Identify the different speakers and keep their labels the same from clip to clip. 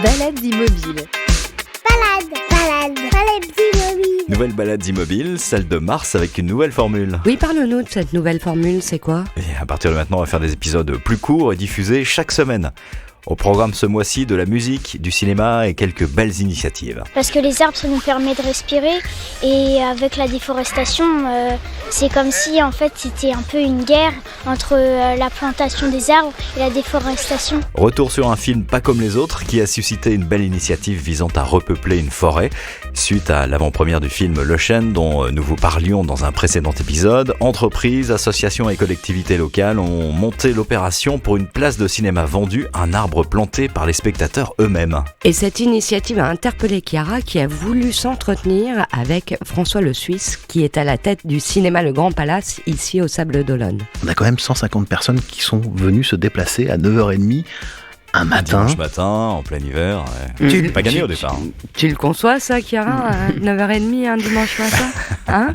Speaker 1: Balades immobiles.
Speaker 2: Balades immobiles.
Speaker 3: Nouvelle balade immobile, celle de mars avec une nouvelle formule.
Speaker 1: Oui, parle-nous de cette nouvelle formule, c'est quoi ?
Speaker 3: Et à partir de maintenant, on va faire des épisodes plus courts et diffusés chaque semaine. Au programme ce mois-ci, de la musique, du cinéma et quelques belles initiatives.
Speaker 2: Parce que les arbres, ça nous permet de respirer. Et avec la déforestation, c'est comme si en fait c'était un peu une guerre entre la plantation des arbres et la déforestation.
Speaker 3: Retour sur un film pas comme les autres qui a suscité une belle initiative visant à repeupler une forêt. Suite à l'avant-première du film Le Chêne dont nous vous parlions dans un précédent épisode, entreprises, associations et collectivités locales ont monté l'opération pour une place de cinéma vendue, un arbre planté par les spectateurs eux-mêmes.
Speaker 1: Et cette initiative a interpellé Chiara qui a voulu s'entretenir avec François Le Suisse qui est à la tête du cinéma Le Grand Palace ici au Sables d'Olonne.
Speaker 4: On a quand même 150 personnes qui sont venues se déplacer à 9h30 un matin.
Speaker 3: Dimanche matin, en plein hiver. Ouais. C'est pas gagné au départ.
Speaker 1: Tu le conçois ça, Chiara, à 9h30 un dimanche matin, hein?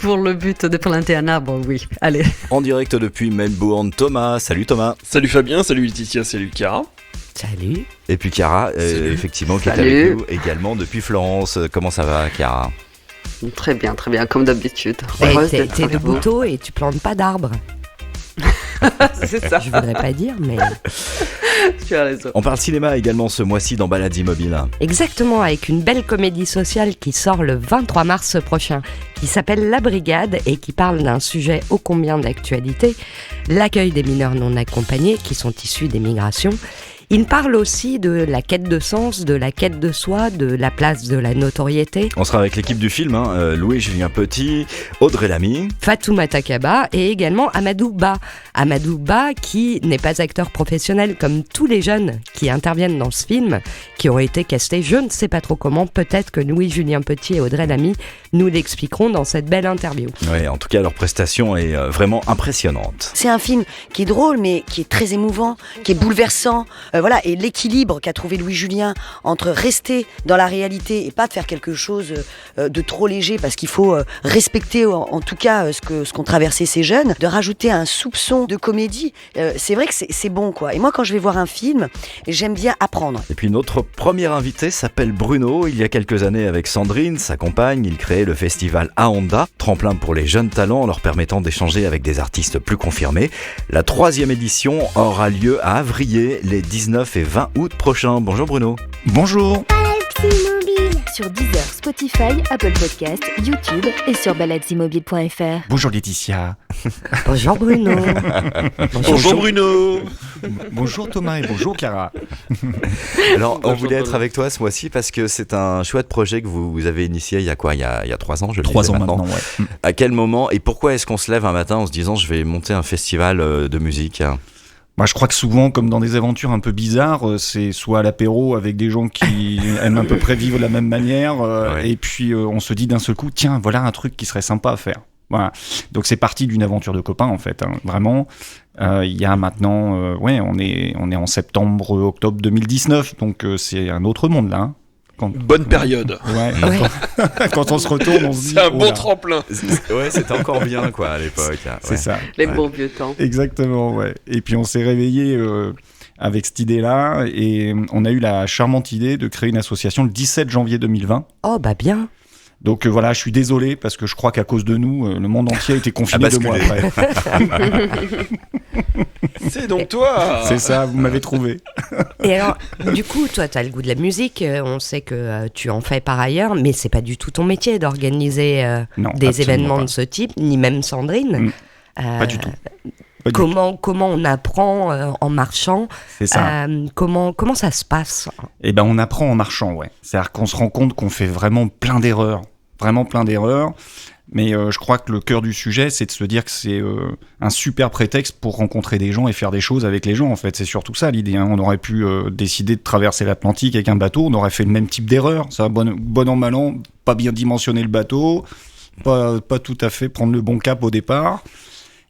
Speaker 5: Pour le but de planter un arbre, oui. Allez.
Speaker 3: En direct depuis Melbourne, Thomas. Salut Thomas.
Speaker 6: Salut Fabien, salut Laetitia, salut Chiara.
Speaker 1: Salut.
Speaker 3: Et puis Chiara, effectivement, qui est avec nous également depuis Florence. Comment ça va, Chiara ?
Speaker 5: Très bien, comme d'habitude.
Speaker 1: T'es de Bouteau et tu plantes pas d'arbres.
Speaker 5: C'est ça.
Speaker 1: Je voudrais pas dire, mais...
Speaker 5: Tu as raison.
Speaker 3: On parle cinéma également ce mois-ci dans Balades immobiles.
Speaker 1: Exactement, avec une belle comédie sociale qui sort le 23 mars prochain, qui s'appelle La Brigade et qui parle d'un sujet ô combien d'actualité, l'accueil des mineurs non accompagnés qui sont issus des migrations. Il parle aussi de la quête de sens, de la quête de soi, de la place de la notoriété.
Speaker 3: On sera avec l'équipe du film, Louis-Julien Petit, Audrey Lamy,
Speaker 1: Fatoumata Kaba et également Amadou Ba. Amadou Ba qui n'est pas acteur professionnel comme tous les jeunes qui interviennent dans ce film, qui ont été castés je ne sais pas trop comment. Peut-être que Louis-Julien Petit et Audrey Lamy nous l'expliqueront dans cette belle interview.
Speaker 3: Oui, en tout cas, leur prestation est vraiment impressionnante.
Speaker 7: C'est un film qui est drôle, mais qui est très émouvant, qui est bouleversant. Voilà, et l'équilibre qu'a trouvé Louis-Julien entre rester dans la réalité et pas de faire quelque chose de trop léger, parce qu'il faut respecter en tout cas ce qu'ont traversé ces jeunes, de rajouter un soupçon de comédie. C'est vrai que c'est bon, quoi. Et moi, quand je vais voir un film, j'aime bien apprendre.
Speaker 3: Et puis notre premier invité s'appelle Bruno. Il y a quelques années, avec Sandrine, sa compagne, il créait le festival Aonda, tremplin pour les jeunes talents, leur permettant d'échanger avec des artistes plus confirmés. La 3e édition aura lieu à Avrier les 19 et 20 août prochains. Bonjour Bruno.
Speaker 4: Bonjour.
Speaker 2: Balades immobiles.
Speaker 1: Sur Deezer, Spotify, Apple Podcasts, YouTube et sur baladesimmobiles.fr.
Speaker 4: Bonjour Laetitia.
Speaker 1: Bonjour Bruno.
Speaker 6: Bonjour Bruno.
Speaker 4: Bonjour Thomas et bonjour Chiara.
Speaker 3: Alors, on
Speaker 6: Bonjour,
Speaker 3: voulait être
Speaker 6: Bruno.
Speaker 3: avec toi ce mois-ci parce que c'est un chouette projet que vous avez initié il y a quoi ? Il y a 3 ans, je le
Speaker 4: 3
Speaker 3: disais
Speaker 4: ans maintenant, ouais.
Speaker 3: À quel moment et pourquoi est-ce qu'on se lève un matin en se disant je vais monter un festival de musique ?
Speaker 4: Moi, je crois que souvent, comme dans des aventures un peu bizarres, c'est soit à l'apéro avec des gens qui aiment à peu près vivre de la même manière,
Speaker 3: Ouais.
Speaker 4: et puis on se dit d'un seul coup, tiens, voilà un truc qui serait sympa à faire. Voilà. Donc c'est parti d'une aventure de copains en fait, hein, vraiment. Il y a maintenant, on est en septembre, octobre 2019, donc c'est un autre monde là. Hein.
Speaker 6: Bonne période.
Speaker 4: Ouais. Quand on se retourne, on se dit.
Speaker 6: C'est un
Speaker 4: oh
Speaker 6: bon
Speaker 4: là.
Speaker 6: tremplin.
Speaker 3: Ouais, c'était encore bien quoi à l'époque.
Speaker 4: C'est ça.
Speaker 5: Les bons vieux temps.
Speaker 4: Exactement, ouais. Et puis on s'est réveillé avec cette idée-là et on a eu la charmante idée de créer une association le 17 janvier 2020.
Speaker 1: Oh bah bien.
Speaker 4: Donc voilà, je suis désolé parce que je crois qu'à cause de nous, le monde entier a été confiné 2 mois après.
Speaker 6: C'est donc toi.
Speaker 4: C'est ça, vous m'avez trouvé.
Speaker 1: Et alors, du coup, toi, tu as le goût de la musique, on sait que tu en fais par ailleurs, mais c'est pas du tout ton métier d'organiser
Speaker 4: Non,
Speaker 1: des
Speaker 4: absolument
Speaker 1: événements
Speaker 4: pas.
Speaker 1: de ce type, ni même Sandrine.
Speaker 4: Pas du tout. Pas du tout.
Speaker 1: Comment on apprend en marchant
Speaker 4: C'est ça.
Speaker 1: comment ça se passe?
Speaker 4: Eh ben, on apprend en marchant, ouais. C'est-à-dire qu'on se rend compte qu'on fait vraiment plein d'erreurs. Mais je crois que le cœur du sujet, c'est de se dire que c'est un super prétexte pour rencontrer des gens et faire des choses avec les gens. En fait, c'est surtout ça l'idée. Hein. On aurait pu décider de traverser l'Atlantique avec un bateau, on aurait fait le même type d'erreur. Ça, bon an, mal an, pas bien dimensionner le bateau, pas tout à fait prendre le bon cap au départ.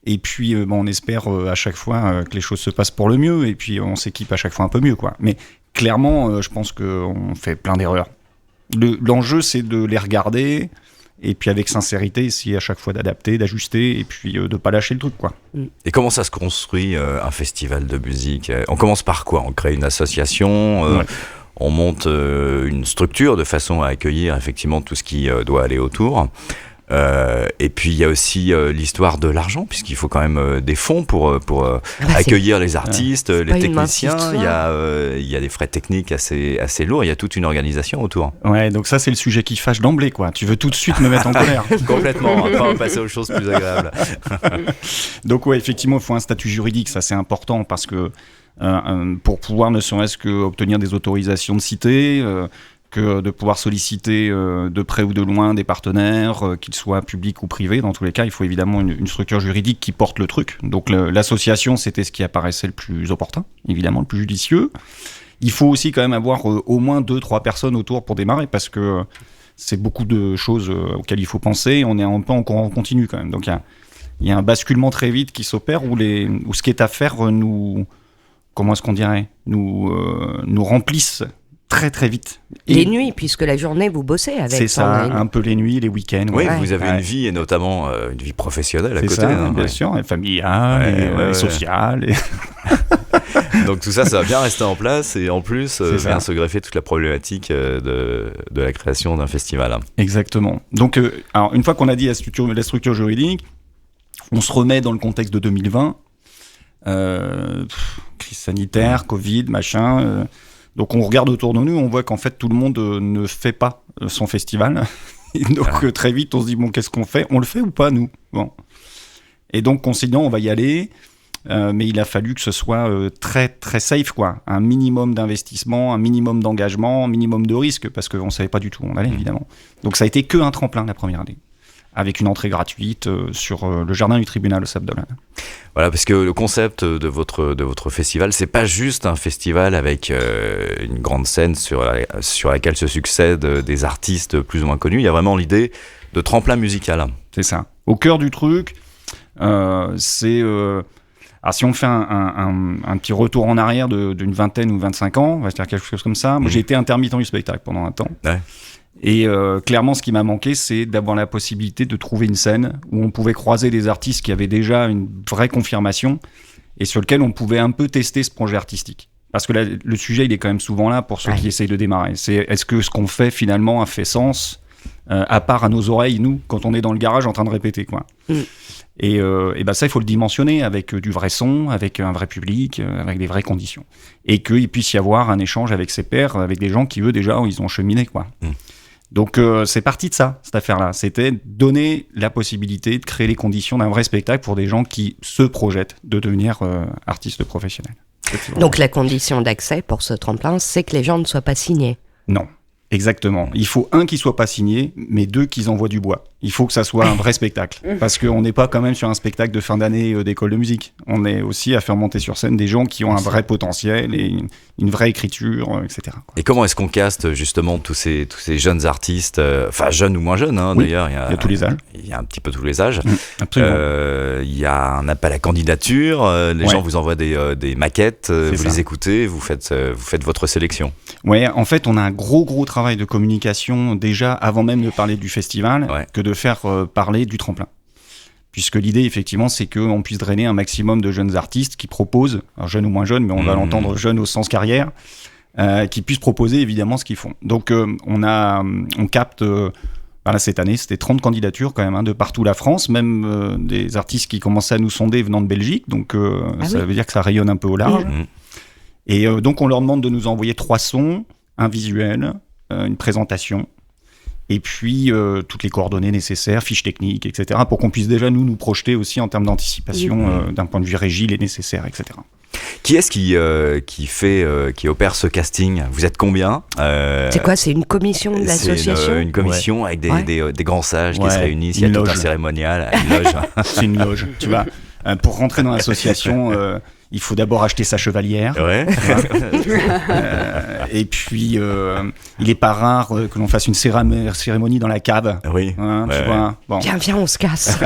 Speaker 4: Et puis, on espère à chaque fois que les choses se passent pour le mieux. Et puis, on s'équipe à chaque fois un peu mieux, quoi. Mais clairement, je pense qu'on fait plein d'erreurs. L'enjeu, c'est de les regarder Et puis avec sincérité, essayer à chaque fois d'adapter, d'ajuster, et puis de pas lâcher le truc, quoi.
Speaker 3: Et comment ça se construit un festival de musique ? On commence par quoi ? On crée une association, on monte une structure de façon à accueillir effectivement tout ce qui doit aller autour. Et puis il y a aussi l'histoire de l'argent, puisqu'il faut quand même des fonds pour accueillir les artistes, les techniciens. Il y a des frais techniques assez lourds. Il y a toute une organisation autour.
Speaker 4: Ouais, donc ça c'est le sujet qui fâche d'emblée, quoi. Tu veux tout de suite me mettre en colère.
Speaker 3: Complètement. On va passer aux choses plus agréables.
Speaker 4: Donc ouais, effectivement, il faut un statut juridique. Ça c'est important parce que pour pouvoir ne serait-ce que obtenir des autorisations de cité. Que de pouvoir solliciter de près ou de loin des partenaires, qu'ils soient publics ou privés. Dans tous les cas, il faut évidemment une structure juridique qui porte le truc. Donc l'association, c'était ce qui apparaissait le plus opportun, évidemment, le plus judicieux. Il faut aussi quand même avoir au moins 2-3 personnes autour pour démarrer, parce que c'est beaucoup de choses auxquelles il faut penser. On est un peu en courant continu quand même. Donc il y a un basculement très vite qui s'opère où ce qui est à faire comment est-ce qu'on dirait, nous remplissent très très vite.
Speaker 1: Les nuits, puisque la journée vous bossez avec.
Speaker 4: C'est ça, un peu les nuits, les week-ends.
Speaker 3: Oui, vous avez une vie, et notamment une vie professionnelle à côté.
Speaker 4: C'est ça, bien sûr, et familiale, et sociale.
Speaker 3: Donc tout ça va bien rester en place, et en plus vient se greffer toute la problématique de la création d'un festival.
Speaker 4: Exactement. Donc alors, une fois qu'on a dit la structure juridique, on se remet dans le contexte de 2020, crise sanitaire, Covid, machin... Donc on regarde autour de nous, on voit qu'en fait tout le monde ne fait pas son festival. Et donc très vite on se dit bon, qu'est-ce qu'on fait ? On le fait ou pas, nous ? Bon. Et donc on s'est dit non, on va y aller, mais il a fallu que ce soit très très safe, quoi. Un minimum d'investissement, un minimum d'engagement, un minimum de risque, parce qu'on ne savait pas du tout où on allait, évidemment. Donc ça a été qu'un tremplin la première année, avec une entrée gratuite sur le jardin du tribunal au Sable d'Olonne.
Speaker 3: Voilà, parce que le concept de votre festival, c'est pas juste un festival avec une grande scène sur laquelle se succèdent des artistes plus ou moins connus. Il y a vraiment l'idée de tremplin musical. C'est
Speaker 4: ça. Au cœur du truc, c'est... alors si on fait un petit retour en arrière d'une vingtaine ou 25 ans, on va dire quelque chose comme ça. Moi, j'ai été intermittent du spectacle pendant un temps. Ouais. Et clairement, ce qui m'a manqué, c'est d'avoir la possibilité de trouver une scène où on pouvait croiser des artistes qui avaient déjà une vraie confirmation et sur lequel on pouvait un peu tester ce projet artistique. Parce que là, le sujet, il est quand même souvent là pour ceux qui essayent de démarrer. C'est est-ce que ce qu'on fait finalement a fait sens à part à nos oreilles, nous, quand on est dans le garage en train de répéter, quoi. Et ben ça, il faut le dimensionner avec du vrai son, avec un vrai public, avec des vraies conditions. Et qu'il puisse y avoir un échange avec ses pairs, avec des gens qui, eux, déjà, ils ont cheminé, quoi. Donc c'est parti de ça, cette affaire-là. C'était donner la possibilité de créer les conditions d'un vrai spectacle pour des gens qui se projettent de devenir artistes professionnels.
Speaker 1: Donc la condition d'accès pour ce tremplin, c'est que les gens ne soient pas signés.
Speaker 4: Non, exactement. Il faut qui soit pas signé, mais 2 qui envoient du bois. Il faut que ça soit un vrai spectacle. Parce qu'on n'est pas quand même sur un spectacle de fin d'année d'école de musique. On est aussi à faire monter sur scène des gens qui ont un vrai potentiel et une vraie écriture, etc.
Speaker 3: Et comment est-ce qu'on caste justement tous ces jeunes artistes, enfin jeunes ou moins jeunes, d'ailleurs.
Speaker 4: Il y a tous les âges.
Speaker 3: Il y a un petit peu tous les âges.
Speaker 4: Absolument.
Speaker 3: Il y a un appel à candidature. Les gens vous envoient des maquettes, vous les écoutez, vous faites votre sélection.
Speaker 4: Ouais, en fait, on a un gros travail de communication déjà avant même de parler du festival, que de faire parler du tremplin. Puisque l'idée, effectivement, c'est qu'on puisse drainer un maximum de jeunes artistes qui proposent, alors jeunes ou moins jeunes, mais on va l'entendre jeunes au sens carrière, qui puissent proposer évidemment ce qu'ils font. Donc on capte, voilà, cette année, c'était 30 candidatures quand même, de partout la France, même des artistes qui commençaient à nous sonder venant de Belgique, donc ça veut dire que ça rayonne un peu au large. Et donc on leur demande de nous envoyer 3 sons, un visuel, une présentation, et puis toutes les coordonnées nécessaires, fiches techniques, etc., pour qu'on puisse déjà nous projeter aussi en termes d'anticipation, d'un point de vue régie, les nécessaires, etc.
Speaker 3: Qui est-ce qui opère ce casting ? Vous êtes combien ?
Speaker 1: C'est quoi ? C'est une commission de l'association ?
Speaker 3: C'est une commission avec des grands sages qui se réunissent, il y a tout un cérémonial, une loge.
Speaker 4: C'est une loge, tu vois. Pour rentrer dans l'association, il faut d'abord acheter sa chevalière.
Speaker 3: Ouais.
Speaker 4: Et puis, il est pas rare que l'on fasse une cérémonie dans la cave.
Speaker 3: Oui.
Speaker 4: Hein,
Speaker 3: Ouais,
Speaker 4: tu vois. Bon,
Speaker 1: Viens, on se casse.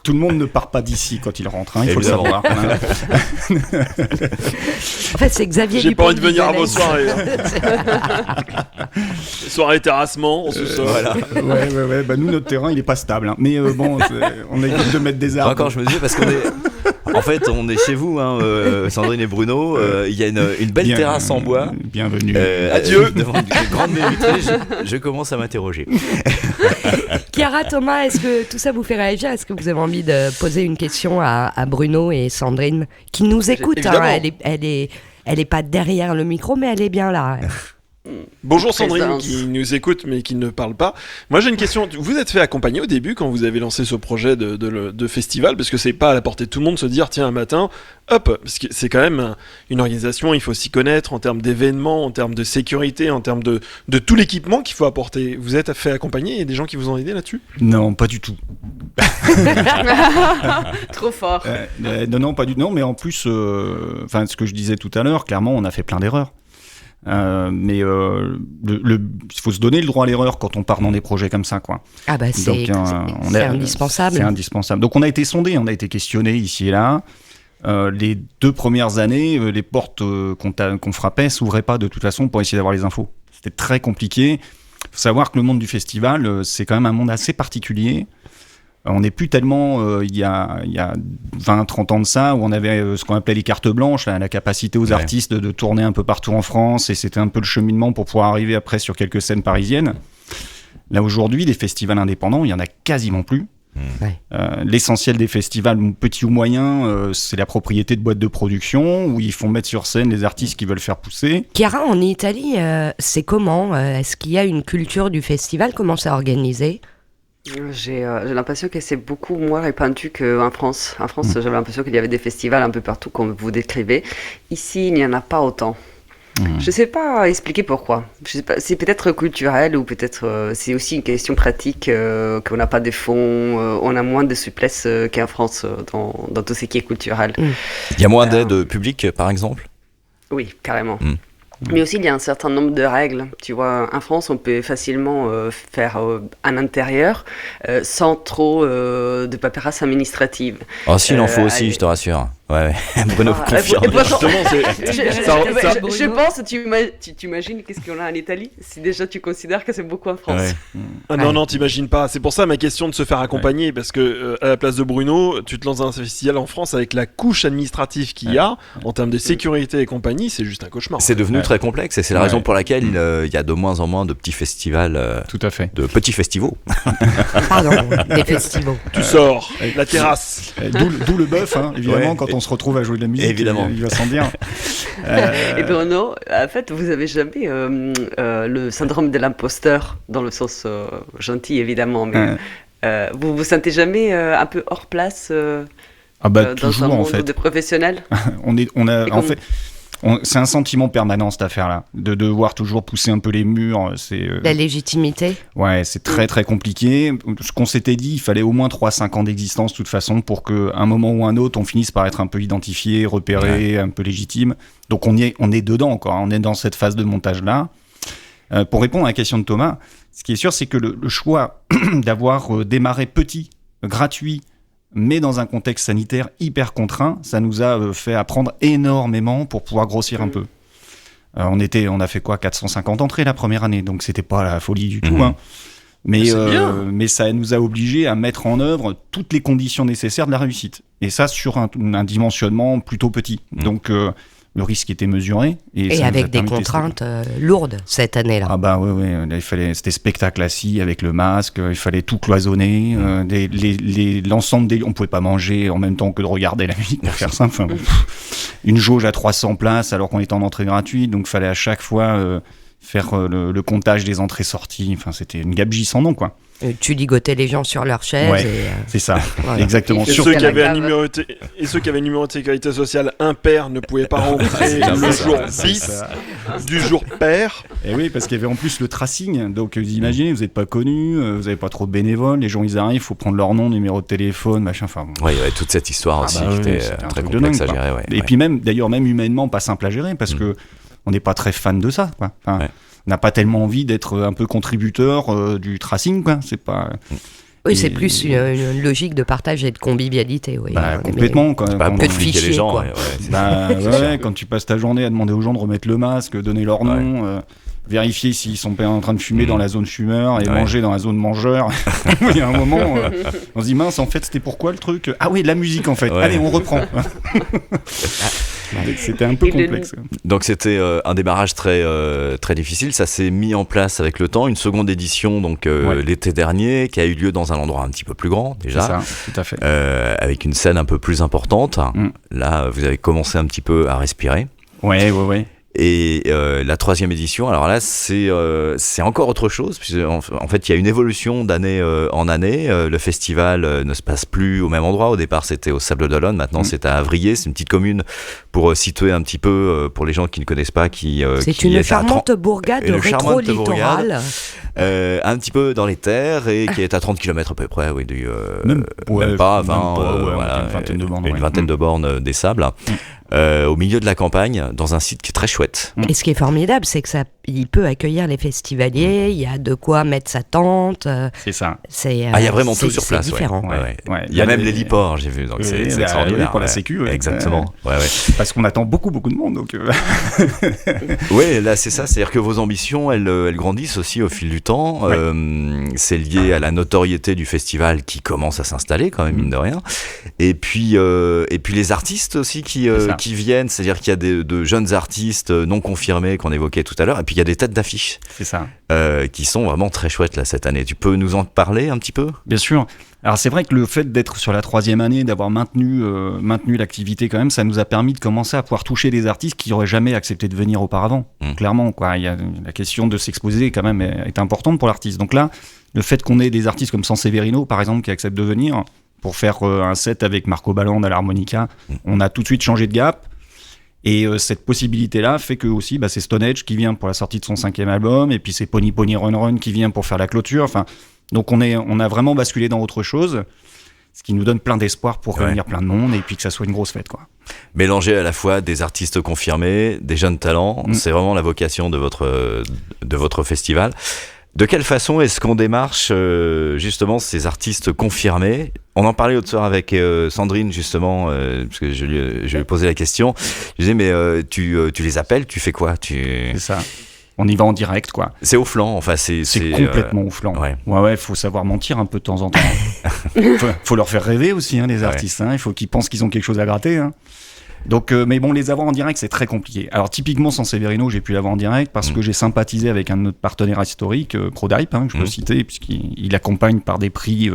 Speaker 4: tout le monde ne part pas d'ici quand il rentre, hein, il faut
Speaker 3: Évidemment.
Speaker 4: le savoir. Hein.
Speaker 1: En fait, c'est Xavier
Speaker 6: J'ai pas
Speaker 1: Dupont
Speaker 6: envie de venir à
Speaker 1: qui
Speaker 6: vos
Speaker 1: disait
Speaker 6: soirées. Soirée terrassement, en sous-sol.
Speaker 3: Voilà.
Speaker 4: Ouais. Bah, nous, notre terrain, il est pas stable. Hein. Mais bon, on évite de mettre des arbres.
Speaker 3: Encore, je me disais parce qu'on est. En fait, on est chez vous, hein, Sandrine et Bruno. Il y a une belle terrasse en bois.
Speaker 4: Bienvenue.
Speaker 6: Adieu.
Speaker 3: Devant une grande baie vitrée, je commence à m'interroger.
Speaker 1: Chiara, Thomas, est-ce que tout ça vous fait réagir? Est-ce que vous avez envie de poser une question à Bruno et Sandrine qui nous écoutent?
Speaker 6: Évidemment.
Speaker 1: Elle est pas derrière le micro, mais elle est bien là.
Speaker 6: Bonjour Sandrine
Speaker 5: Présence.
Speaker 6: qui nous écoute mais qui ne parle pas. Moi j'ai une question. Vous êtes fait accompagner au début quand vous avez lancé ce projet de festival, parce que c'est pas à la portée de tout le monde de se dire tiens un matin, hop, parce que c'est quand même une organisation, il faut s'y connaître en termes d'événements, en termes de sécurité, en termes de tout l'équipement qu'il faut apporter. Vous êtes fait accompagner, il y a des gens qui vous ont aidé là-dessus?
Speaker 4: Non, pas du tout.
Speaker 5: Trop fort.
Speaker 4: Non, pas du tout. Non, mais en plus, ce que je disais tout à l'heure, clairement, on a fait plein d'erreurs. Mais il faut se donner le droit à l'erreur quand on part dans des projets comme ça, quoi.
Speaker 1: Ah bah c'est
Speaker 4: Donc,
Speaker 1: indispensable.
Speaker 4: C'est indispensable. Donc on a été sondé, on a été questionné ici et là. Les 2 premières années, les portes qu'on frappait s'ouvraient pas de toute façon pour essayer d'avoir les infos. C'était très compliqué. Il faut savoir que le monde du festival, c'est quand même un monde assez particulier. On n'est plus tellement, il y a 20-30 ans de ça, où on avait ce qu'on appelait les cartes blanches, la capacité aux artistes de tourner un peu partout en France, et c'était un peu le cheminement pour pouvoir arriver après sur quelques scènes parisiennes. Là, aujourd'hui, des festivals indépendants, il n'y en a quasiment plus.
Speaker 1: Ouais.
Speaker 4: L'essentiel des festivals, petits ou moyens, c'est la propriété de boîtes de production, où ils font mettre sur scène les artistes qui veulent faire pousser.
Speaker 1: Chiara, en Italie, c'est comment? Est-ce qu'il y a une culture du festival? Comment c'est organisé?
Speaker 5: J'ai l'impression que c'est beaucoup moins répandu qu'en France. En France, j'avais l'impression qu'il y avait des festivals un peu partout, comme vous décrivez. Ici, il n'y en a pas autant. Je ne sais pas expliquer pourquoi. Je sais pas, c'est peut-être culturel ou peut-être c'est aussi une question pratique qu'on n'a pas de fonds, on a moins de souplesse qu'en France dans tout ce qui est culturel.
Speaker 3: Il y a moins d'aide publique, par exemple?
Speaker 5: Oui, carrément. Mais aussi, il y a un certain nombre de règles. Tu vois, en France, on peut facilement faire un intérieur sans trop de paperasse administrative.
Speaker 3: Oh, si, il en faut aussi, je te rassure. Ouais, Bruno confirme.
Speaker 6: Justement,
Speaker 5: Je pense, tu imagines qu'est-ce qu'on a en Italie, si déjà tu considères que c'est beaucoup en France.
Speaker 3: Ouais.
Speaker 6: Ah non, t'imagines pas. C'est pour ça ma question de se faire accompagner, parce que à la place de Bruno, tu te lances dans un festival en France avec la couche administrative qu'il y a, en termes de sécurité et compagnie, c'est juste un cauchemar.
Speaker 3: C'est devenu très complexe et c'est la raison pour laquelle il y a de moins en moins de petits festivals,
Speaker 4: Tout à fait.
Speaker 3: de petits festivals.
Speaker 1: Pardon, des festivals.
Speaker 6: Tu sors, la terrasse.
Speaker 4: D'où le bœuf, hein, évidemment,
Speaker 3: Ouais.
Speaker 4: quand on se retrouve à jouer de la musique,
Speaker 3: Évidemment.
Speaker 4: il va s'en dire.
Speaker 5: Et Bruno, en fait, vous avez jamais le syndrome de l'imposteur, dans le sens gentil évidemment, mais vous vous sentez jamais un peu hors place dans
Speaker 4: toujours
Speaker 5: un
Speaker 4: en
Speaker 5: monde
Speaker 4: fait.
Speaker 5: de professionnels?
Speaker 4: C'est un sentiment permanent cette affaire-là, de devoir toujours pousser un peu les murs.
Speaker 1: La légitimité.
Speaker 4: Ouais, c'est très très compliqué. Ce qu'on s'était dit, il fallait au moins 3-5 ans d'existence de toute façon pour qu'à un moment ou un autre, on finisse par être un peu identifié, repéré, un peu légitime. Donc on est dedans encore, on est dans cette phase de montage-là. Pour répondre à la question de Thomas, ce qui est sûr, c'est que le choix d'avoir démarré petit, gratuit, mais dans un contexte sanitaire hyper contraint, ça nous a fait apprendre énormément pour pouvoir grossir un peu. On a fait quoi, 450 entrées la première année, donc c'était pas la folie du tout. Hein. Mais ça nous a obligés à mettre en œuvre toutes les conditions nécessaires de la réussite. Et ça sur un dimensionnement plutôt petit. Donc le risque était mesuré.
Speaker 1: Et avec des contraintes lourdes cette année-là.
Speaker 4: Ah bah oui, c'était spectacle assis avec le masque, il fallait tout cloisonner, l'ensemble on pouvait pas manger en même temps que de regarder la musique, pour faire simple. Enfin, une jauge à 300 places alors qu'on était en entrée gratuite, donc il fallait à chaque fois faire le comptage des entrées-sorties. Enfin, c'était une gabegie sans nom, quoi.
Speaker 1: Tu ligotais les gens sur leur chaise.
Speaker 4: Ouais, c'est ça, exactement.
Speaker 6: Et ceux qui avaient un numéro de sécurité sociale impair ne pouvaient pas rentrer le jour bis du jour pair.
Speaker 4: Et oui, parce qu'il y avait en plus le tracing. Donc vous imaginez, vous n'êtes pas connu, vous n'avez pas trop de bénévoles, les gens ils arrivent, il faut prendre leur nom, numéro de téléphone, machin. Enfin, bon.
Speaker 3: Ouais, il y avait toute cette histoire aussi qui était très complexe à gérer. Ouais.
Speaker 4: Et puis même humainement pas simple à gérer parce que on n'est pas très fan de ça, quoi. Enfin, on n'a pas tellement envie d'être un peu contributeur du tracing, quoi. C'est pas.
Speaker 1: Oui, c'est plus une logique de partage et de convivialité. Oui.
Speaker 4: Complètement. Quand
Speaker 1: que de fichiers,
Speaker 3: les gens.
Speaker 1: quoi.
Speaker 4: Quand tu passes ta journée à demander aux gens de remettre le masque, donner leur nom, vérifier s'ils sont pas en train de fumer dans la zone fumeur et manger dans la zone mangeur. Il y a un moment, on se dit mince, en fait, c'était pourquoi le truc ? Ah oui, de la musique en fait. Ouais. Allez, on reprend. C'était un peu complexe.
Speaker 3: Donc c'était un démarrage très difficile. Ça s'est mis en place avec le temps. Une seconde édition donc l'été dernier qui a eu lieu dans un endroit un petit peu plus grand déjà.
Speaker 4: C'est ça, tout à fait.
Speaker 3: Avec une scène un peu plus importante. Là, vous avez commencé un petit peu à respirer.
Speaker 4: Ouais.
Speaker 3: Et la troisième édition, alors là, c'est encore autre chose, puisque en fait, il y a une évolution d'année en année. Le festival ne se passe plus au même endroit. Au départ, c'était au Sables d'Olonne. Maintenant, c'est à Avrier. C'est une petite commune, pour situer un petit peu, pour les gens qui ne connaissent pas.
Speaker 1: C'est une charmante bourgade rétro-littorale.
Speaker 3: Un petit peu dans les terres et qui est à 30 km à peu près,
Speaker 4: même
Speaker 3: pas,
Speaker 4: une
Speaker 3: vingtaine de bornes des Sables. Au milieu de la campagne, dans un site qui est très chouette.
Speaker 1: Et ce qui est formidable, c'est que il peut accueillir les festivaliers, il y a de quoi mettre sa tente.
Speaker 4: C'est ça.
Speaker 3: Il y a vraiment tout sur place.
Speaker 1: C'est différent.
Speaker 3: Il y a même l'héliport, j'ai vu, donc c'est extraordinaire.
Speaker 4: Pour la sécu.
Speaker 3: Exactement.
Speaker 4: Parce qu'on attend beaucoup de monde. Donc
Speaker 3: Oui, là c'est ça, c'est-à-dire que vos ambitions, elles grandissent aussi au fil du temps. C'est lié à la notoriété du festival qui commence à s'installer quand même, mine de rien. Et puis les artistes aussi qui viennent, c'est-à-dire qu'il y a de jeunes artistes non confirmés qu'on évoquait tout à l'heure, et puis il y a des têtes d'affiche qui sont vraiment très chouettes là cette année. Tu peux nous en parler un petit peu ?
Speaker 4: Bien sûr. Alors c'est vrai que le fait d'être sur la 3e année, d'avoir maintenu l'activité quand même, ça nous a permis de commencer à pouvoir toucher des artistes qui n'auraient jamais accepté de venir auparavant. Clairement, quoi. Il y a la question de s'exposer quand même est importante pour l'artiste. Donc là, le fait qu'on ait des artistes comme Sanseverino par exemple qui acceptent de venir pour faire un set avec Marco Balland à l'harmonica, on a tout de suite changé de gap. Et cette possibilité-là fait que aussi, c'est Stone Age qui vient pour la sortie de son 5e album, et puis c'est Pony Pony Run Run qui vient pour faire la clôture. Enfin, donc on a vraiment basculé dans autre chose, ce qui nous donne plein d'espoir pour réunir plein de monde et puis que ça soit une grosse fête, quoi.
Speaker 3: Mélanger à la fois des artistes confirmés, des jeunes talents, c'est vraiment la vocation de votre festival. De quelle façon est-ce qu'on démarche justement ces artistes confirmés ? On en parlait l'autre soir avec Sandrine justement, parce que je lui ai posé la question. Je disais mais tu les appelles, tu fais quoi ?
Speaker 4: C'est ça. On y va en direct, quoi.
Speaker 3: C'est au flanc, enfin c'est
Speaker 4: complètement au flanc. Ouais, faut savoir mentir un peu de temps en temps. faut leur faire rêver aussi, les artistes. Il faut qu'ils pensent qu'ils ont quelque chose à gratter. Donc, mais bon, les avoir en direct, c'est très compliqué. Alors, typiquement, Sanseverino, j'ai pu l'avoir en direct parce que j'ai sympathisé avec un de notre partenaire historique, ProDype, que je peux citer, puisqu'il accompagne par des prix,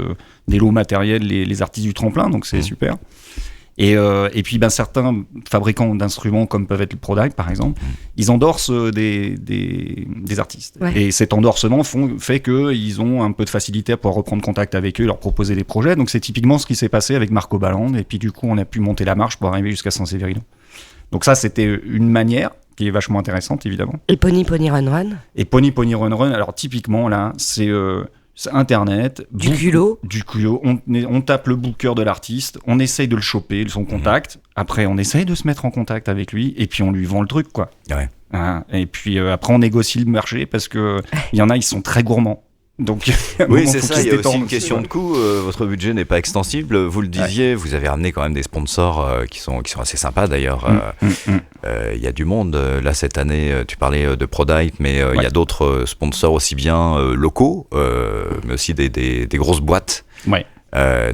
Speaker 4: des lots matériels, les artistes du tremplin, donc c'est super. Et puis, certains fabricants d'instruments, comme peuvent être le ProDype, par exemple, ils endorsent des artistes. Ouais. Et cet endorsement fait qu'ils ont un peu de facilité à pouvoir reprendre contact avec eux, leur proposer des projets. Donc, c'est typiquement ce qui s'est passé avec Marco Balland. Et puis, du coup, on a pu monter la marche pour arriver jusqu'à Sanseverino. Donc, ça, c'était une manière qui est vachement intéressante, évidemment.
Speaker 1: Et Pony Pony Run Run ?
Speaker 4: Et Pony Pony Run Run, alors, typiquement, là, c'est Internet,
Speaker 1: du culot,
Speaker 4: on tape le booker de l'artiste, on essaye de le choper, son contact, après on essaye de se mettre en contact avec lui, et puis on lui vend le truc, quoi. Et puis après on négocie le marché, parce que il y en a, ils sont très gourmands. Donc,
Speaker 3: oui, c'est ça, il y a aussi une question de coût. Votre budget n'est pas extensible. Vous le disiez, vous avez ramené quand même des sponsors qui sont assez sympas d'ailleurs. Il y a du monde. Là, cette année, tu parlais de ProDype, mais il y a d'autres sponsors aussi bien locaux, mais aussi des grosses boîtes.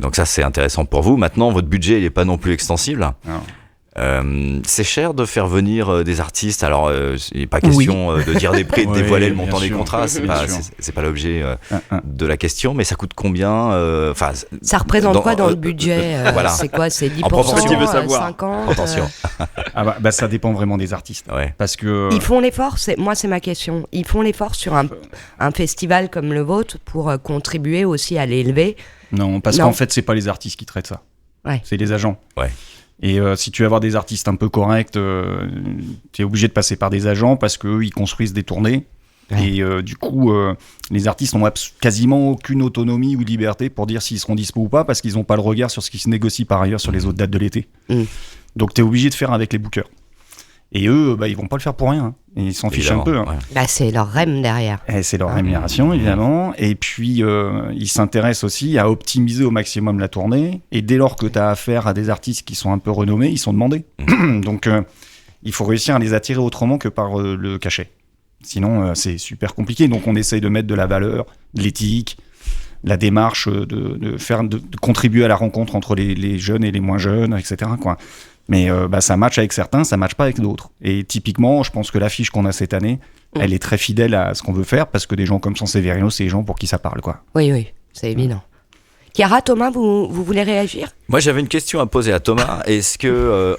Speaker 3: Donc ça, c'est intéressant pour vous. Maintenant, votre budget, il n'est pas non plus extensible. C'est cher de faire venir des artistes. Alors, il n'est pas question de dire des prix, de dévoiler le montant des contrats. C'est pas l'objet de la question. Mais ça coûte combien
Speaker 1: ça représente quoi dans le budget voilà. C'est quoi? C'est 10%,
Speaker 3: en proportion,
Speaker 1: 50
Speaker 3: Attention.
Speaker 4: Ça dépend vraiment des artistes.
Speaker 3: Ouais.
Speaker 4: Parce que
Speaker 1: ils font l'effort. C'est ma question. Ils font l'effort sur un festival comme le vôtre pour contribuer aussi à l'élever.
Speaker 4: Non, parce qu'en fait, c'est pas les artistes qui traitent ça.
Speaker 1: Ouais.
Speaker 4: C'est les agents.
Speaker 3: Ouais.
Speaker 4: Et si tu veux avoir des artistes un peu corrects, tu es obligé de passer par des agents parce qu'eux, ils construisent des tournées. Ouais. Et du coup, les artistes n'ont quasiment aucune autonomie ou liberté pour dire s'ils seront dispo ou pas parce qu'ils n'ont pas le regard sur ce qui se négocie par ailleurs sur les autres dates de l'été. Donc tu es obligé de faire avec les bookers. Et eux, ils vont pas le faire pour rien. Et ils s'en fichent un peu.
Speaker 1: Ouais. C'est leur REM derrière.
Speaker 4: Et c'est leur rémunération, évidemment. Et puis, ils s'intéressent aussi à optimiser au maximum la tournée. Et dès lors que tu as affaire à des artistes qui sont un peu renommés, ils sont demandés. Donc, il faut réussir à les attirer autrement que par le cachet. Sinon, c'est super compliqué. Donc, on essaye de mettre de la valeur, de l'éthique, la démarche, de contribuer à la rencontre entre les jeunes et les moins jeunes, etc., quoi. Mais ça match avec certains, ça match pas avec d'autres. Et typiquement, je pense que l'affiche qu'on a cette année, elle est très fidèle à ce qu'on veut faire, parce que des gens comme Sanseverino, c'est des gens pour qui ça parle, quoi.
Speaker 1: Oui, c'est évident. Chiara, Thomas, vous voulez réagir ?
Speaker 3: Moi, j'avais une question à poser à Thomas. Est-ce que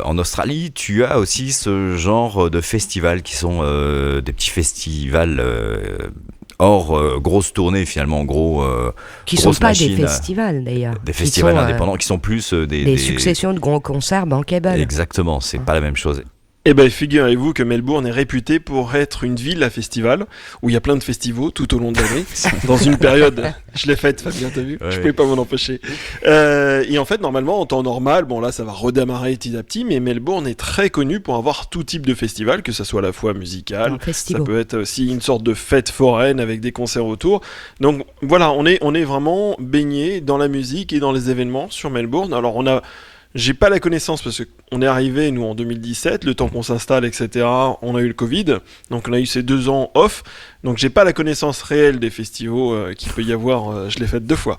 Speaker 3: en Australie, tu as aussi ce genre de festivals qui sont des petits festivals hors grosse tournée finalement, gros
Speaker 1: qui sont pas machine, des festivals d'ailleurs,
Speaker 3: des festivals indépendants qui sont plus
Speaker 1: des successions de gros concerts bankable.
Speaker 3: Exactement, c'est pas la même chose.
Speaker 6: Eh ben, figurez-vous que Melbourne est réputée pour être une ville à festival, où il y a plein de festivals tout au long de l'année, dans une période, je l'ai faite, Fabien, t'as vu ? Je pouvais pas m'en empêcher. Et en fait, normalement, en temps normal, bon là, ça va redémarrer petit à petit, mais Melbourne est très connue pour avoir tout type de festival, que ça soit à la fois musical, ça peut être aussi une sorte de fête foraine avec des concerts autour. Donc voilà, on est vraiment baigné dans la musique et dans les événements sur Melbourne. Alors j'ai pas la connaissance parce qu'on est arrivé, nous, en 2017, le temps qu'on s'installe, etc., on a eu le Covid, donc on a eu ces 2 ans off, donc j'ai pas la connaissance réelle des festivals qu'il peut y avoir, je l'ai fait 2 fois,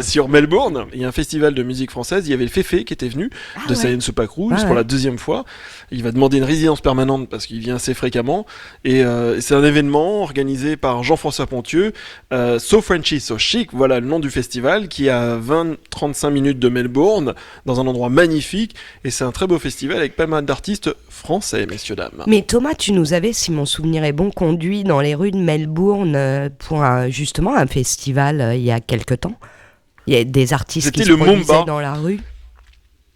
Speaker 6: sur Melbourne. Il y a un festival de musique française, il y avait le Féfé qui était venu, de Sayen Sopakrou, pour la 2e fois. Il va demander une résidence permanente parce qu'il vient assez fréquemment, et c'est un événement organisé par Jean-François Pontieux, So Frenchy, So Chic, voilà le nom du festival, qui est à 20-35 minutes de Melbourne, dans un endroit magnifique, et c'est un très beau festival avec pas mal d'artistes français, messieurs, dames.
Speaker 1: Mais Thomas, tu nous avais, si mon souvenir est bon, conduit dans les rues de Melbourne pour justement un festival il y a quelque temps. Il y a des artistes qui se produisaient dans la rue.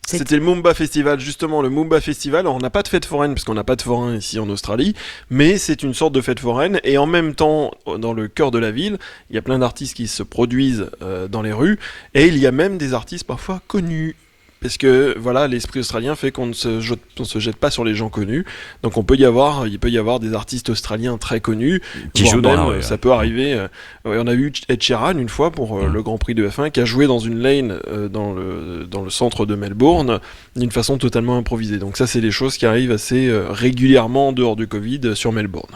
Speaker 6: C'était le Moomba Festival, justement, le Moomba Festival. Alors, on n'a pas de fête foraine, parce qu'on n'a pas de forain ici en Australie, mais c'est une sorte de fête foraine, et en même temps, dans le cœur de la ville, il y a plein d'artistes qui se produisent dans les rues, et il y a même des artistes parfois connus. Parce que voilà, l'esprit australien fait qu'on ne se jette pas sur les gens connus. Donc il peut y avoir des artistes australiens très connus
Speaker 3: qui jouent dans la rue.
Speaker 6: Ça peut arriver. On a eu Ed Sheeran une fois pour le Grand Prix de F1 qui a joué dans une lane dans le centre de Melbourne d'une façon totalement improvisée. Donc ça, c'est des choses qui arrivent assez régulièrement en dehors du Covid sur Melbourne.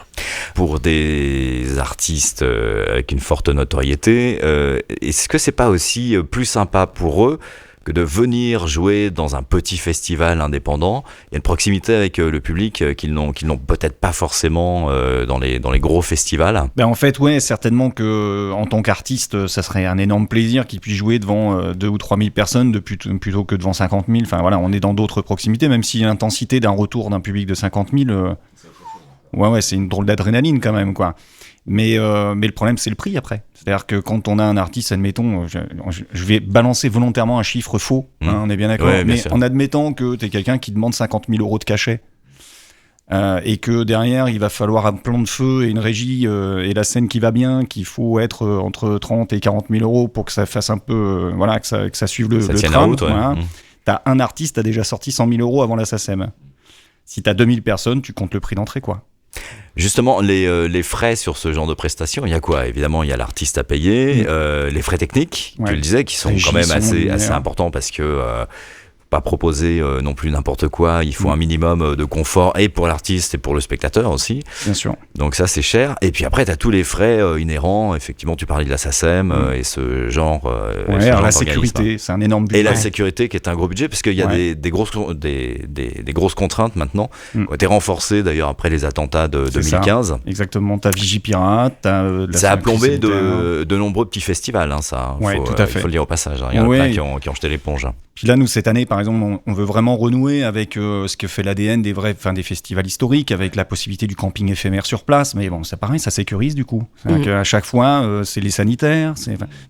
Speaker 3: Pour des artistes avec une forte notoriété, est-ce que c'est pas aussi plus sympa pour eux que de venir jouer dans un petit festival indépendant? Il y a une proximité avec le public qu'ils n'ont peut-être pas forcément dans les gros festivals.
Speaker 4: En fait, ouais, certainement que en tant qu'artiste, ça serait un énorme plaisir qu'ils puissent jouer devant 2 ou 3 000 personnes plutôt que devant 50 000. Enfin voilà, on est dans d'autres proximités, même si l'intensité d'un retour d'un public de 50 000, ouais, c'est une drôle d'adrénaline quand même, quoi. Mais le problème, c'est le prix après. C'est-à-dire que quand on a un artiste, admettons, je vais balancer volontairement un chiffre faux, on est bien d'accord, mais en admettant que tu es quelqu'un qui demande 50 000 euros de cachet, et que derrière, il va falloir un plan de feu et une régie et la scène qui va bien, qu'il faut être entre 30 et 40 000 euros pour que ça fasse un peu, que ça suive le tram. T'as un artiste, t'as déjà sorti 100 000 euros avant la SACEM. Si t'as 2000 personnes, tu comptes le prix d'entrée, quoi.
Speaker 3: Justement, les frais sur ce genre de prestations, il y a quoi ? Évidemment, il y a l'artiste à payer, les frais techniques, tu le disais, qui sont quand même assez importants parce que pas proposer non plus n'importe quoi. Il faut un minimum de confort et pour l'artiste et pour le spectateur aussi.
Speaker 4: Bien sûr.
Speaker 3: Donc ça, c'est cher. Et puis après, tu as tous les frais inhérents. Effectivement, tu parlais de la SACEM et ce genre.
Speaker 4: Ouais, alors la sécurité, c'est un énorme budget.
Speaker 3: Et la sécurité qui est un gros budget parce qu'il y a des grosses contraintes maintenant qui ont été renforcées d'ailleurs après les attentats de 2015.
Speaker 4: Ça. Exactement. T'as Vigipirate,
Speaker 3: ça a plombé de nombreux petits festivals, hein, ça.
Speaker 4: Tout à fait.
Speaker 3: Il faut le dire au passage. Hein. Il y en a plein qui ont jeté l'éponge.
Speaker 4: Puis là, nous, cette année, par exemple, on veut vraiment renouer avec ce que fait l'ADN des festivals historiques, avec la possibilité du camping éphémère sur place. Mais bon, c'est pareil, ça sécurise du coup. À chaque fois, c'est les sanitaires.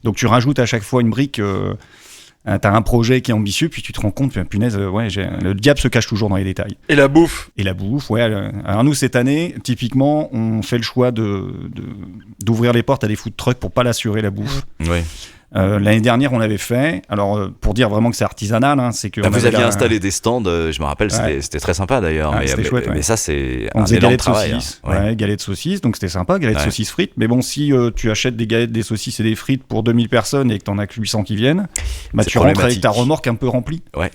Speaker 4: Donc tu rajoutes à chaque fois une brique. T'as un projet qui est ambitieux, puis tu te rends compte, punaise, le diable se cache toujours dans les détails.
Speaker 6: Et la bouffe.
Speaker 4: Ouais. Alors nous, cette année, typiquement, on fait le choix d'ouvrir les portes à des food trucks pour pas l'assurer, la bouffe.
Speaker 3: Oui.
Speaker 4: L'année dernière, on l'avait fait. Alors, pour dire vraiment que c'est artisanal, hein, c'est que
Speaker 3: vous aviez installé des stands. Je me rappelle, c'était très sympa d'ailleurs.
Speaker 4: C'était chouette.
Speaker 3: Mais ça, c'est
Speaker 4: on
Speaker 3: un
Speaker 4: faisait
Speaker 3: énorme
Speaker 4: galettes
Speaker 3: travail.
Speaker 4: Saucisses. Galettes saucisses, donc c'était sympa. Galettes saucisses frites. Mais bon, si tu achètes des galettes, des saucisses et des frites pour 2000 personnes et que t'en as que 800 qui viennent, tu rentres avec ta remorque un peu remplie.
Speaker 1: Ouais.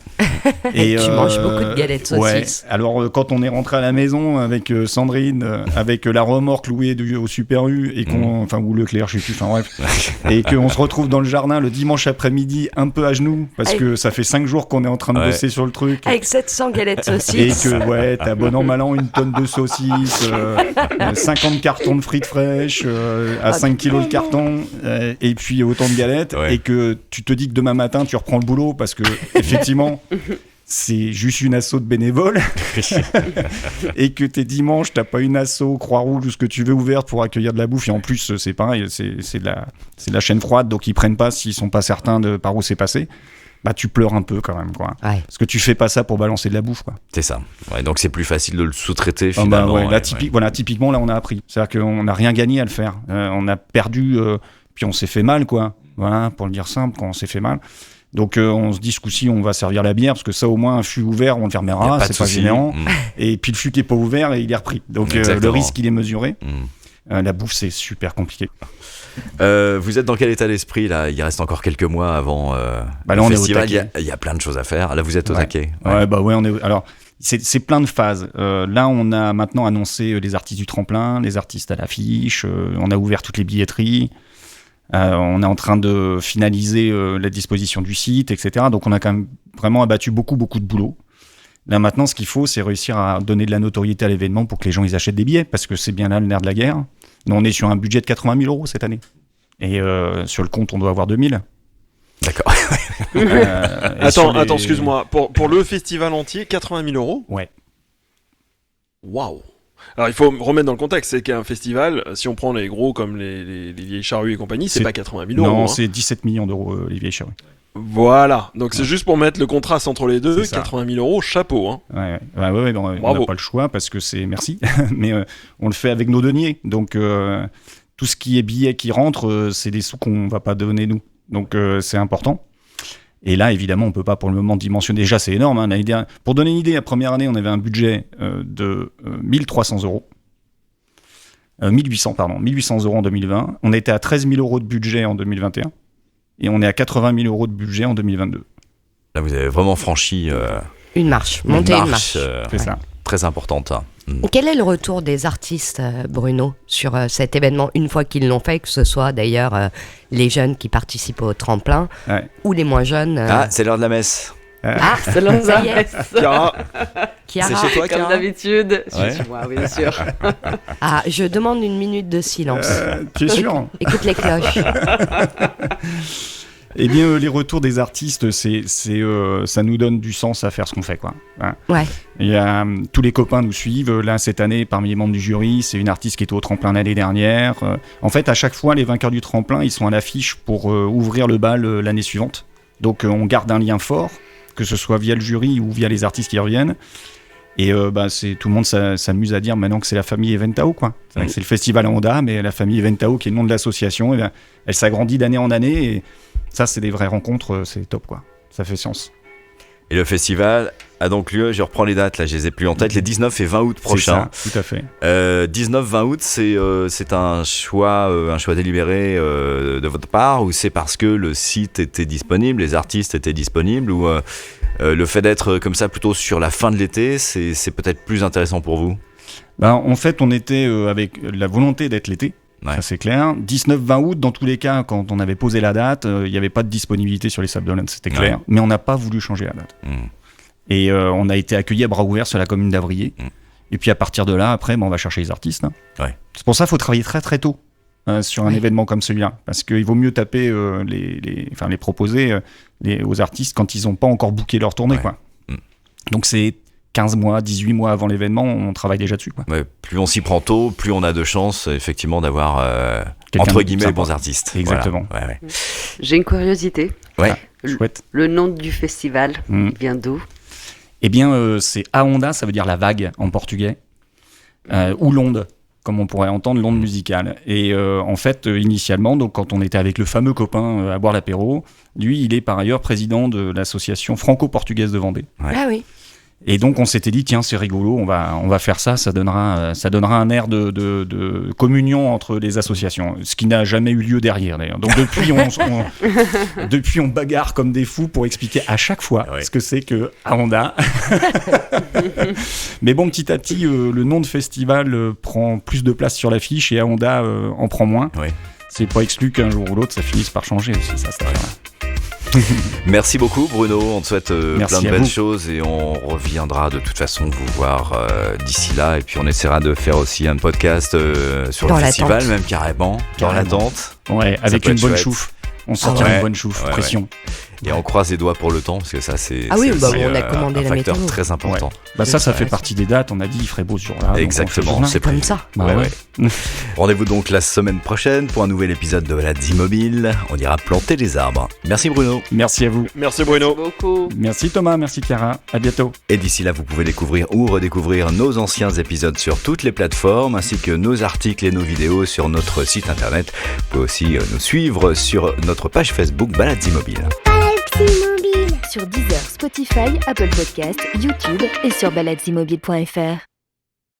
Speaker 1: Et tu manges beaucoup de galettes saucisses.
Speaker 4: Alors, quand on est rentré à la maison avec Sandrine, avec la remorque louée au Super U et ou Leclerc, je sais plus. Enfin bref, et qu'on se retrouve dans le jardin le dimanche après-midi un peu à genoux parce que ça fait 5 jours qu'on est en train de bosser sur le truc
Speaker 1: avec 700 galettes saucisses
Speaker 4: et que t'as bon an mal an une tonne de saucisses 50 cartons de frites fraîches à 5 kilos de carton et puis autant de galettes et que tu te dis que demain matin tu reprends le boulot parce que effectivement c'est juste une asso de bénévoles et que t'es dimanche, t'as pas une asso Croix-Rouge ou ce que tu veux ouverte pour accueillir de la bouffe et en plus c'est pareil, c'est de la chaîne froide donc ils prennent pas s'ils sont pas certains de par où c'est passé. Bah tu pleures un peu quand même quoi. Ouais. Parce que tu fais pas ça pour balancer de la bouffe quoi.
Speaker 3: C'est ça. Ouais, donc c'est plus facile de le sous-traiter finalement.
Speaker 4: Typiquement là on a appris. C'est-à-dire qu'on n'a rien gagné à le faire. On a perdu puis on s'est fait mal quoi. Voilà, pour le dire simple, quand on s'est fait mal. Donc on se dit ce coup-ci on va servir la bière parce que ça au moins un fût ouvert on le fermera, c'est pas gênant. Et puis le fût qui est pas ouvert et il est repris. Donc le risque il est mesuré. La bouffe c'est super compliqué.
Speaker 3: Vous êtes dans quel état d'esprit là? Il reste encore quelques mois avant le festival. Il y a plein de choses à faire. Là vous êtes au taquet.
Speaker 4: On est. Alors c'est plein de phases. Là on a maintenant annoncé les artistes du tremplin, les artistes à l'affiche. On a ouvert toutes les billetteries. On est en train de finaliser la disposition du site, etc. Donc on a quand même vraiment abattu beaucoup de boulot. Là maintenant, ce qu'il faut, c'est réussir à donner de la notoriété à l'événement pour que les gens ils achètent des billets, parce que c'est bien là le nerf de la guerre. Nous, on est sur un budget de 80 000 € cette année. Et sur le compte, on doit avoir 2 000.
Speaker 3: D'accord.
Speaker 6: Attends, excuse-moi. Pour le festival entier, 80 000 €?
Speaker 4: Ouais.
Speaker 6: Waouh. Alors il faut remettre dans le contexte, c'est qu'un festival, si on prend les gros comme les vieilles charrues et compagnie, c'est pas 80 000 €.
Speaker 4: Non, c'est 17 millions d'euros les vieilles charrues.
Speaker 6: Voilà, donc c'est juste pour mettre le contraste entre les deux, 80 000 €, chapeau. Hein.
Speaker 4: Ouais, on n'a pas le choix parce que c'est merci, mais on le fait avec nos deniers. Donc tout ce qui est billets qui rentrent, c'est des sous qu'on va pas donner nous. Donc c'est important. Et là, évidemment, on peut pas pour le moment dimensionner. Déjà, c'est énorme. Hein. L'année dernière, pour donner une idée, la première année, on avait un budget de 1300 €. 1800 € en 2020. On était à 13 000 € de budget en 2021. Et on est à 80 000 € de budget en 2022.
Speaker 3: Là, vous avez vraiment franchi
Speaker 1: une marche, monter une marche.
Speaker 4: C'est ça.
Speaker 3: Très importante.
Speaker 1: Quel est le retour des artistes, Bruno, sur cet événement, une fois qu'ils l'ont fait, que ce soit d'ailleurs les jeunes qui participent au tremplin ou les moins jeunes
Speaker 3: c'est l'heure de la messe.
Speaker 5: C'est l'heure de la messe.
Speaker 1: Chiara.
Speaker 3: C'est chez toi,
Speaker 5: comme d'habitude.
Speaker 3: Ouais.
Speaker 5: C'est moi, bien sûr.
Speaker 1: Je demande une minute de silence.
Speaker 4: Tu es sûr?
Speaker 1: Écoute les cloches.
Speaker 4: Eh bien, les retours des artistes, ça nous donne du sens à faire ce qu'on fait, quoi. Hein.
Speaker 1: Ouais.
Speaker 4: Il y a, tous les copains nous suivent. Là, cette année, parmi les membres du jury, c'est une artiste qui était au tremplin l'année dernière. En fait, à chaque fois, les vainqueurs du tremplin, ils sont à l'affiche pour ouvrir le bal l'année suivante. Donc, on garde un lien fort, que ce soit via le jury ou via les artistes qui reviennent. Et tout le monde s'amuse à dire maintenant que c'est la famille Eventao, quoi. C'est le festival à Honda, mais la famille Eventao, qui est le nom de l'association, elle s'agrandit d'année en année. Et ça, c'est des vraies rencontres, c'est top, quoi. Ça fait sens.
Speaker 3: Et le festival a donc lieu, je reprends les dates, là, je les ai plus en tête, les 19 et 20 août prochains.
Speaker 4: C'est ça, tout à fait.
Speaker 3: 19-20 août, c'est un choix délibéré de votre part, ou c'est parce que le site était disponible, les artistes étaient disponibles, ou Le fait d'être comme ça plutôt sur la fin de l'été, c'est peut-être plus intéressant pour vous?
Speaker 4: En fait, on était avec la volonté d'être l'été.
Speaker 3: Ouais.
Speaker 4: Ça c'est clair. 19-20 août, dans tous les cas, quand on avait posé la date, il n'y avait pas de disponibilité sur les Sables d'Olonne, c'était clair.
Speaker 3: Ouais.
Speaker 4: Mais on n'a pas voulu changer la date. Et on a été accueillis à bras ouverts sur la commune d'Avrier. Et puis à partir de là, après, on va chercher les artistes. Hein.
Speaker 3: Ouais.
Speaker 4: C'est pour ça qu'il faut travailler très très tôt sur un événement comme celui-là. Parce qu'il vaut mieux taper les proposer aux artistes quand ils n'ont pas encore booké leur tournée.
Speaker 3: Ouais.
Speaker 4: Quoi. Donc c'est 15 mois, 18 mois avant l'événement, on travaille déjà dessus. Quoi.
Speaker 3: Ouais, plus on s'y prend tôt, plus on a de chances effectivement d'avoir
Speaker 4: Quelqu'un
Speaker 3: entre
Speaker 4: de
Speaker 3: guillemets les
Speaker 4: sympa.
Speaker 3: bons artistes.
Speaker 4: Exactement.
Speaker 3: Voilà. Ouais.
Speaker 5: J'ai une curiosité.
Speaker 3: Ouais.
Speaker 4: Chouette.
Speaker 5: Le nom du festival, il vient d'où?
Speaker 4: Eh bien, c'est Aonda, ça veut dire la vague en portugais, ou l'onde, comme on pourrait entendre l'onde musicale. Et en fait, initialement, donc, quand on était avec le fameux copain à boire l'apéro, lui, il est par ailleurs président de l'association franco-portugaise de Vendée.
Speaker 3: Ouais.
Speaker 1: Ah oui.
Speaker 4: Et donc, on s'était dit, tiens, c'est rigolo, on va faire ça, ça donnera un air de communion entre les associations, ce qui n'a jamais eu lieu derrière, d'ailleurs. Donc, depuis, on bagarre comme des fous pour expliquer à chaque fois ce que c'est que Aonda. Mais bon, petit à petit, le nom de festival prend plus de place sur l'affiche et Aonda en prend moins.
Speaker 3: Ouais.
Speaker 4: C'est pas exclu qu'un jour ou l'autre, ça finisse par changer aussi, ça, cette affaire-là.
Speaker 3: Merci beaucoup Bruno, on te souhaite
Speaker 4: Merci
Speaker 3: plein de
Speaker 4: à
Speaker 3: belles
Speaker 4: vous.
Speaker 3: choses et on reviendra de toute façon vous voir d'ici là et puis on essaiera de faire aussi un podcast sur
Speaker 1: Dans
Speaker 3: le
Speaker 1: l'attente.
Speaker 3: festival même carrément, dans l'attente.
Speaker 4: Ouais, avec
Speaker 3: peut
Speaker 4: une
Speaker 3: être
Speaker 4: bonne
Speaker 3: chouette.
Speaker 4: chouffe. On sortira
Speaker 3: ouais.
Speaker 4: une bonne chouffe,
Speaker 3: Ouais,
Speaker 4: pression.
Speaker 3: Et on croise les doigts pour le temps parce que ça c'est
Speaker 1: Ah oui,
Speaker 3: c'est
Speaker 1: bah,
Speaker 3: aussi,
Speaker 1: on a commandé
Speaker 3: un
Speaker 1: la
Speaker 3: facteur
Speaker 1: météo.
Speaker 3: très important.
Speaker 4: Bah ça
Speaker 1: Ouais.
Speaker 4: fait partie des dates. On a dit il ferait beau ce jour-là. donc on fait
Speaker 3: Exactement,
Speaker 4: ce jour-là.
Speaker 3: c'est
Speaker 1: Comme
Speaker 3: prévu.
Speaker 1: ça.
Speaker 4: Bah
Speaker 3: Ouais,
Speaker 4: ouais.
Speaker 3: ouais. Rendez-vous donc la semaine prochaine pour un nouvel épisode de Balades Immobiles. On ira planter les arbres. Merci Bruno.
Speaker 4: Merci à vous.
Speaker 6: Merci Bruno.
Speaker 5: Beaucoup.
Speaker 4: Merci Thomas, merci Chiara. À bientôt.
Speaker 3: Et d'ici là, vous pouvez découvrir ou redécouvrir nos anciens épisodes sur toutes les plateformes, ainsi que nos articles et nos vidéos sur notre site internet. Vous pouvez aussi nous suivre sur notre page Facebook Balades Immobiles.
Speaker 8: Sur Deezer, Spotify, Apple Podcasts, YouTube et sur baladesimmobiles.fr.